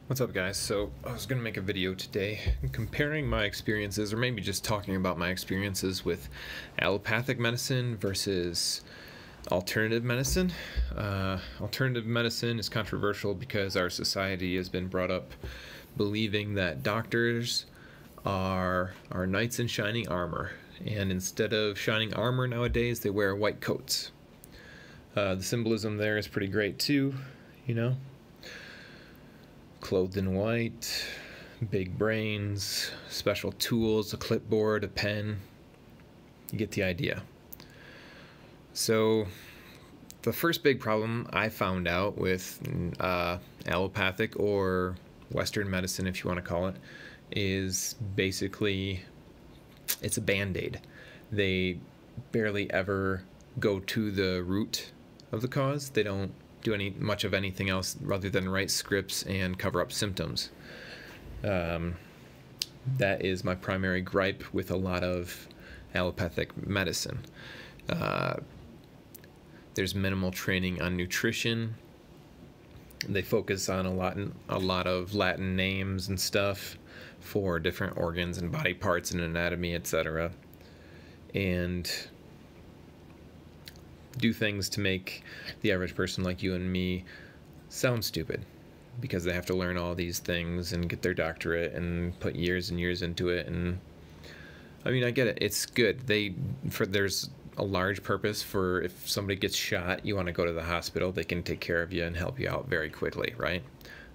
What's up, guys? So I was going to make a video today comparing my experiences, or maybe just talking about my experiences with allopathic medicine versus alternative medicine. Alternative medicine is controversial because our society has been brought up believing that doctors are knights in shining armor, and instead of shining armor nowadays, they wear white coats. The symbolism there is pretty great too, you know. Clothed in white, big brains, special tools, a clipboard, a pen. You get the idea. So the first big problem I found out with allopathic or Western medicine, if you want to call it, is basically it's a band-aid. They barely ever go to the root of the cause. They don't do much of anything else rather than write scripts and cover up symptoms. That is my primary gripe with a lot of allopathic medicine. There's minimal training on nutrition. They focus on a lot of Latin names and stuff for different organs and body parts and anatomy, etc. And do things to make the average person like you and me sound stupid, because they have to learn all these things and get their doctorate and put years and years into it. And I mean, I get it, it's good. There's a large purpose for if somebody gets shot, you want to go to the hospital, they can take care of you and help you out very quickly, right?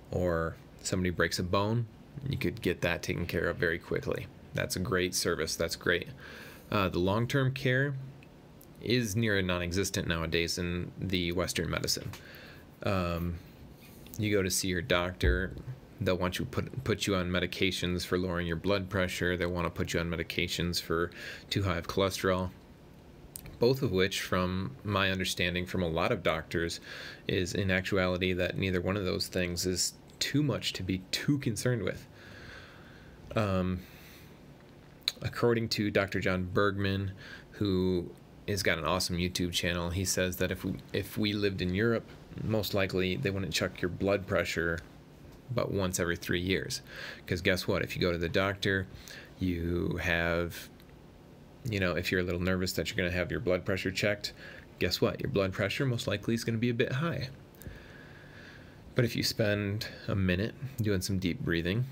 Or somebody breaks a bone, you could get that taken care of very quickly. That's a great service, that's great. The long-term care is near non-existent nowadays in the Western medicine. You go to see your doctor, they'll want you put you on medications for lowering your blood pressure. They want to put you on medications for too high of cholesterol. Both of which, from my understanding from a lot of doctors, is in actuality that neither one of those things is too much to be too concerned with. According to Dr. John Bergman, who has got an awesome YouTube channel, he says that if we lived in Europe, most likely they wouldn't check your blood pressure but once every 3 years. Because guess what? If you go to the doctor, you have, if you're a little nervous that you're going to have your blood pressure checked, guess what? Your blood pressure most likely is going to be a bit high. But if you spend a minute doing some deep breathing,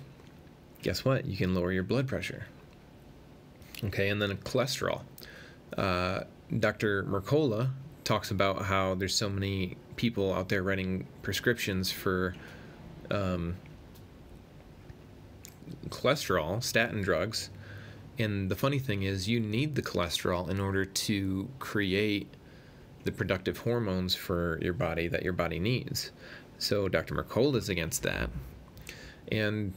guess what? You can lower your blood pressure. Okay, and then cholesterol. Dr. Mercola talks about how there's so many people out there writing prescriptions for cholesterol, statin drugs. And the funny thing is, you need the cholesterol in order to create the productive hormones for your body that your body needs. So Dr. Mercola is against that. And,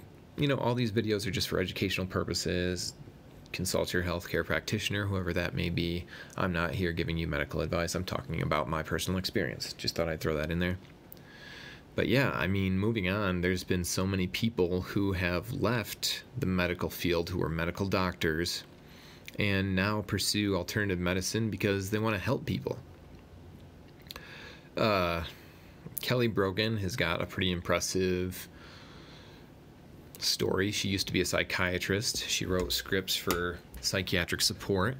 all these videos are just for educational purposes. Consult your healthcare practitioner, whoever that may be. I'm not here giving you medical advice. I'm talking about my personal experience. Just thought I'd throw that in there. But yeah, I mean, moving on, there's been so many people who have left the medical field, who are medical doctors, and now pursue alternative medicine because they want to help people. Kelly Brogan has got a pretty impressive story. She used to be a psychiatrist. She wrote scripts for psychiatric support,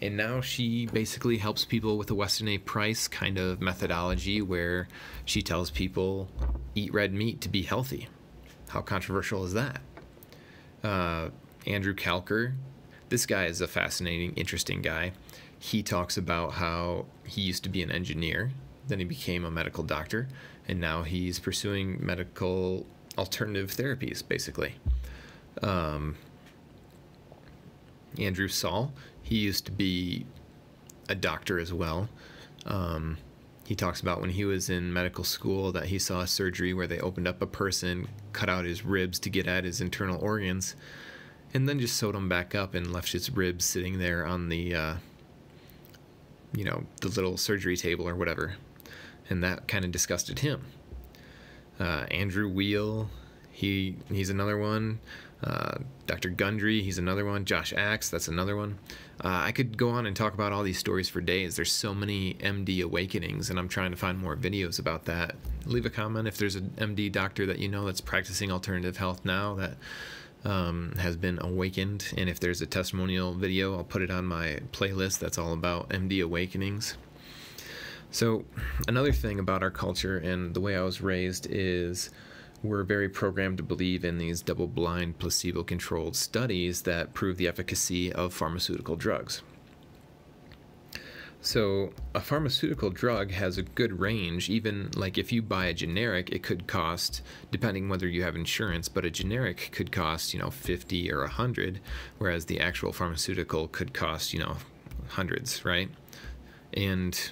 and now she basically helps people with a Weston A. Price kind of methodology where she tells people, eat red meat to be healthy. How controversial is that? Andrew Kalker, this guy is a fascinating, interesting guy. He talks about how he used to be an engineer, then he became a medical doctor, and now he's pursuing medical alternative therapies, basically. Andrew Saul, he used to be a doctor as well. He talks about when he was in medical school that he saw a surgery where they opened up a person, cut out his ribs to get at his internal organs, and then just sewed them back up and left his ribs sitting there on the the little surgery table or whatever. And that kind of disgusted him. Andrew Weil, he's another one. Dr. Gundry, he's another one. Josh Axe, that's another one. I could go on and talk about all these stories for days. There's so many MD awakenings, and I'm trying to find more videos about that. leave a comment if there's an MD doctor that you know that's practicing alternative health now that has been awakened. And if there's a testimonial video, I'll put it on my playlist that's all about MD awakenings. So another thing about our culture and the way I was raised is we're very programmed to believe in these double-blind, placebo-controlled studies that prove the efficacy of pharmaceutical drugs. So a pharmaceutical drug has a good range. Even like if you buy a generic, it could cost, depending whether you have insurance, but a generic could cost, 50 or 100, whereas the actual pharmaceutical could cost, hundreds, right? And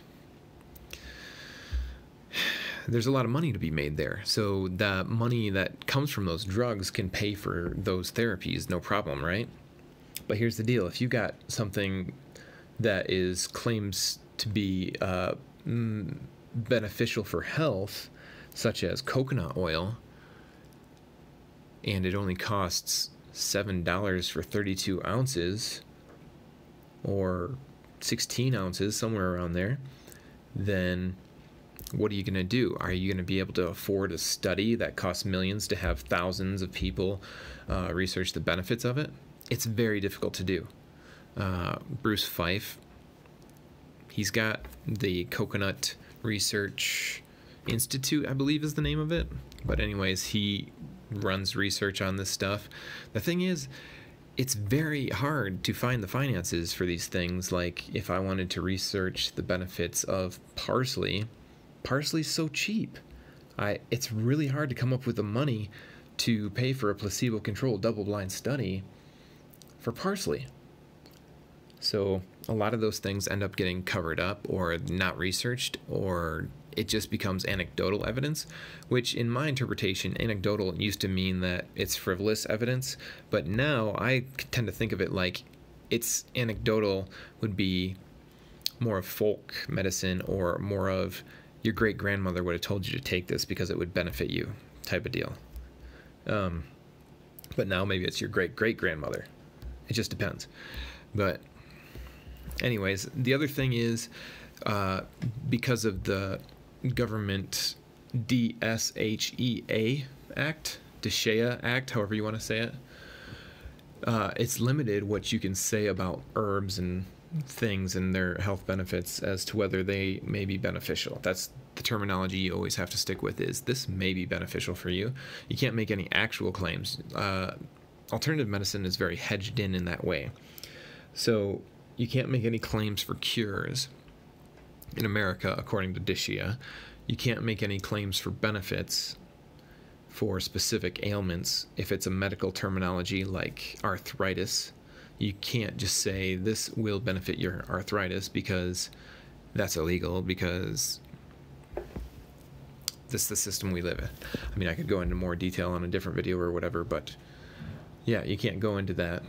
there's a lot of money to be made there. So the money that comes from those drugs can pay for those therapies, no problem, right? But here's the deal. If you got something that claims to be beneficial for health, such as coconut oil, and it only costs $7 for 32 ounces, or 16 ounces, somewhere around there, then what are you going to do? Are you going to be able to afford a study that costs millions to have thousands of people research the benefits of it? It's very difficult to do. Bruce Fife, he's got the Coconut Research Institute, I believe is the name of it. But anyways, he runs research on this stuff. The thing is, it's very hard to find the finances for these things. Like if I wanted to research the benefits of parsley, parsley's so cheap. It's really hard to come up with the money to pay for a placebo-controlled double-blind study for parsley. So a lot of those things end up getting covered up or not researched, or it just becomes anecdotal evidence, which in my interpretation, anecdotal used to mean that it's frivolous evidence, but now I tend to think of it like it's anecdotal would be more of folk medicine, or more of your great-grandmother would have told you to take this because it would benefit you type of deal. But now maybe it's your great-great-grandmother. It just depends. But anyways, the other thing is because of the government DSHEA Act, however you want to say it, it's limited what you can say about herbs and things and their health benefits as to whether they may be beneficial. That's the terminology you always have to stick with, is this may be beneficial for you. You can't make any actual claims. Alternative medicine is very hedged in that way. So you can't make any claims for cures in America, according to DSHEA. You can't make any claims for benefits for specific ailments. If it's a medical terminology like arthritis, you can't just say this will benefit your arthritis, because that's illegal, because this is the system we live in. I mean, I could go into more detail on a different video or whatever, but yeah, you can't go into that.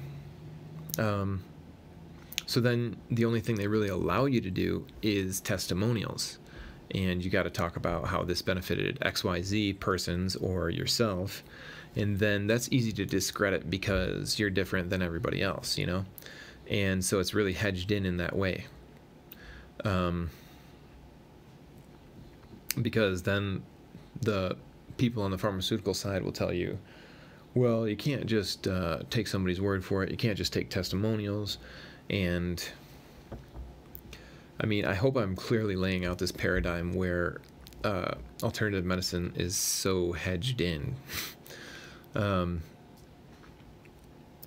So then the only thing they really allow you to do is testimonials. And you got to talk about how this benefited XYZ persons or yourself. And then that's easy to discredit because you're different than everybody else, And so it's really hedged in that way. Because then the people on the pharmaceutical side will tell you, well, you can't just take somebody's word for it. You can't just take testimonials. And I mean, I hope I'm clearly laying out this paradigm where alternative medicine is so hedged in. And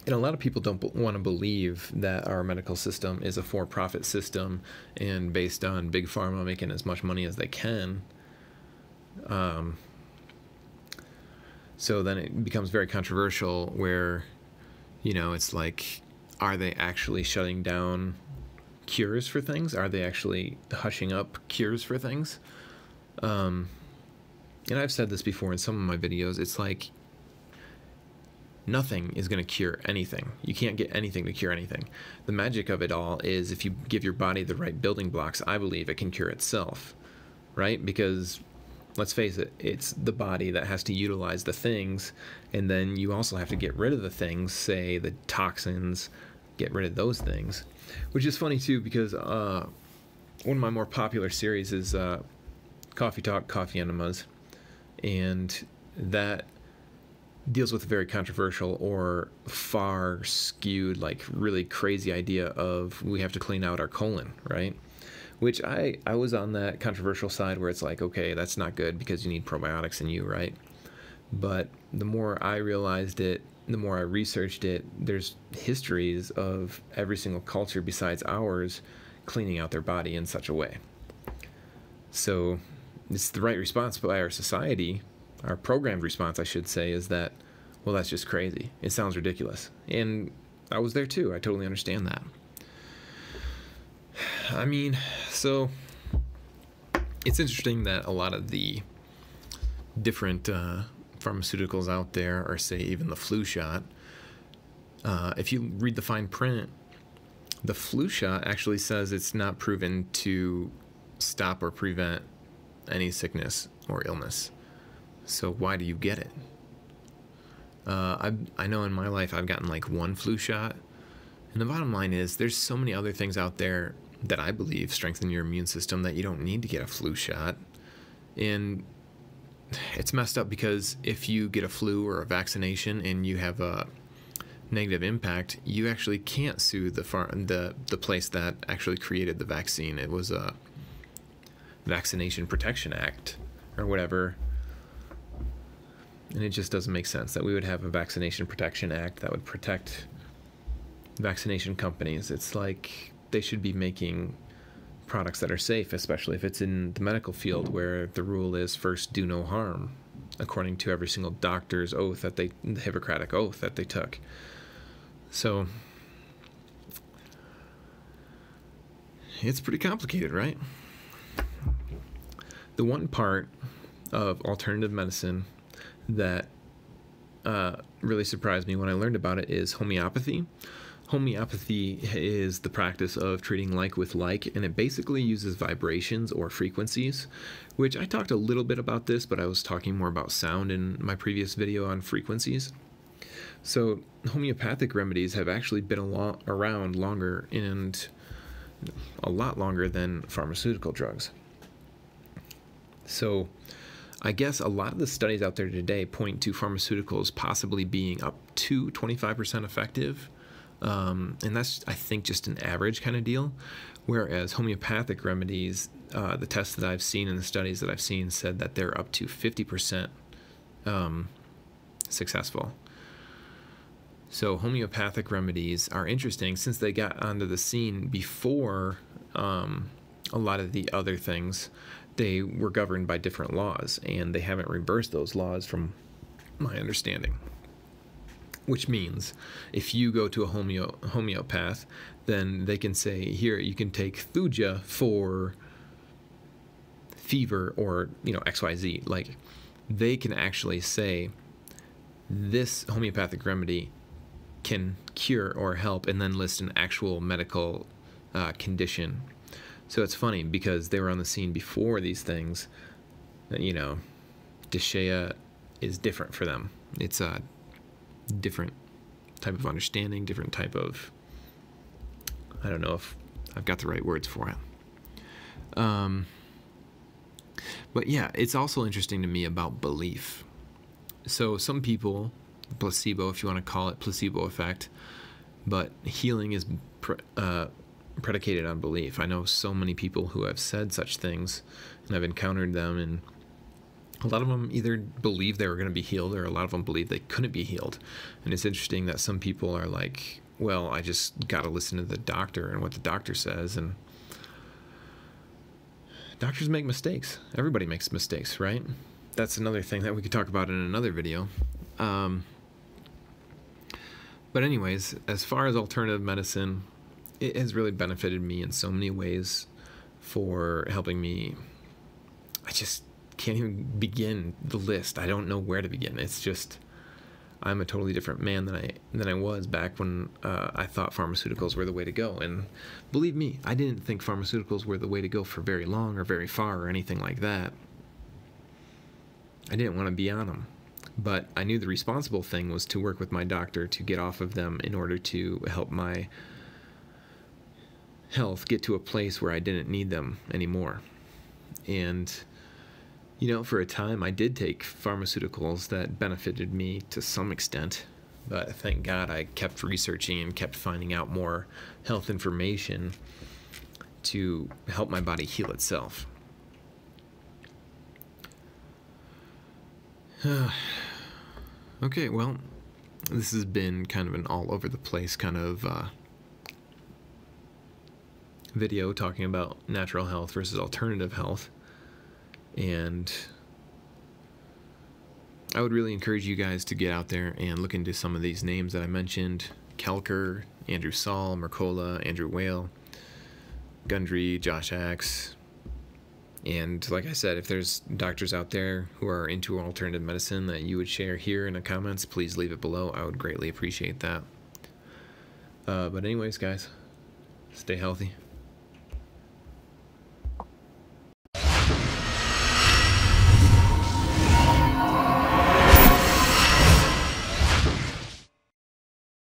a lot of people don't want to believe that our medical system is a for-profit system and based on big pharma making as much money as they can. So then it becomes very controversial where, it's like, are they actually shutting down cures for things? Are they actually hushing up cures for things? And I've said this before in some of my videos. It's like nothing is going to cure anything. You can't get anything to cure anything. The magic of it all is if you give your body the right building blocks, I believe it can cure itself, right? Because let's face it, it's the body that has to utilize the things, and then you also have to get rid of the things, say the toxins, get rid of those things. Which is funny too, because one of my more popular series is Coffee Talk, Coffee Enemas. And that deals with a very controversial or far skewed, like really crazy idea of we have to clean out our colon, right? Which I was on that controversial side where it's like, okay, that's not good because you need probiotics in you, right? But the more I realized it, the more I researched it, there's histories of every single culture besides ours cleaning out their body in such a way. So it's the right response by our society. Our programmed response, I should say, is that, well, that's just crazy. It sounds ridiculous. And I was there too. I totally understand that. I mean, so it's interesting that a lot of the different pharmaceuticals out there, or say even the flu shot, if you read the fine print, the flu shot actually says it's not proven to stop or prevent any sickness or illness. So why do you get it? I know in my life I've gotten like one flu shot. And the bottom line is there's so many other things out there that I believe strengthen your immune system that you don't need to get a flu shot. And it's messed up because if you get a flu or a vaccination and you have a negative impact, you actually can't sue the place that actually created the vaccine. It was a Vaccination Protection Act or whatever. And it just doesn't make sense that we would have a Vaccination Protection Act that would protect vaccination companies. It's like they should be making products that are safe, especially if it's in the medical field where the rule is first do no harm, according to every single doctor's oath that the Hippocratic oath that they took. So it's pretty complicated, right? The one part of alternative medicine that really surprised me when I learned about it is homeopathy. Homeopathy is the practice of treating like with like, and it basically uses vibrations or frequencies, which I talked a little bit about this, but I was talking more about sound in my previous video on frequencies. So homeopathic remedies have actually been around longer, and a lot longer than pharmaceutical drugs. So I guess a lot of the studies out there today point to pharmaceuticals possibly being up to 25% effective. And that's, I think, just an average kind of deal. Whereas homeopathic remedies, the tests that I've seen and the studies that I've seen said that they're up to 50% successful. So homeopathic remedies are interesting since they got onto the scene before a lot of the other things. They were governed by different laws, and they haven't reversed those laws from my understanding. Which means if you go to a homeopath, then they can say, here, you can take thuja for fever or, XYZ. Like, they can actually say this homeopathic remedy can cure or help, and then list an actual medical condition. So it's funny because they were on the scene before these things. Dishea is different for them. It's a different type of understanding, different type of, I don't know if I've got the right words for it. But yeah, it's also interesting to me about belief. So some people, placebo, if you want to call it placebo effect, but healing is predicated on belief. I know so many people who have said such things, and I've encountered them, and a lot of them either believe they were going to be healed, or a lot of them believe they couldn't be healed. And it's interesting that some people are like, well, I just got to listen to the doctor and what the doctor says. And doctors make mistakes. Everybody makes mistakes, right? That's another thing that we could talk about in another video. But anyways, as far as alternative medicine, it has really benefited me in so many ways for helping me. I just can't even begin the list. I don't know where to begin. It's just, I'm a totally different man than I was back when I thought pharmaceuticals were the way to go. And believe me, I didn't think pharmaceuticals were the way to go for very long or very far or anything like that. I didn't want to be on them. But I knew the responsible thing was to work with my doctor to get off of them in order to help my health get to a place where I didn't need them anymore. And You know, for a time I did take pharmaceuticals that benefited me to some extent, but thank God I kept researching and kept finding out more health information to help my body heal itself. Okay, well, this has been kind of an all over the place kind of video talking about natural health versus alternative health. And I would really encourage you guys to get out there and look into some of these names that I mentioned: Kelker, Andrew Saul, Mercola, Andrew Whale, Gundry, Josh Axe. And like I said, if there's doctors out there who are into alternative medicine that you would share here in the comments, please leave it below. I would greatly appreciate that. But anyways, guys, stay healthy.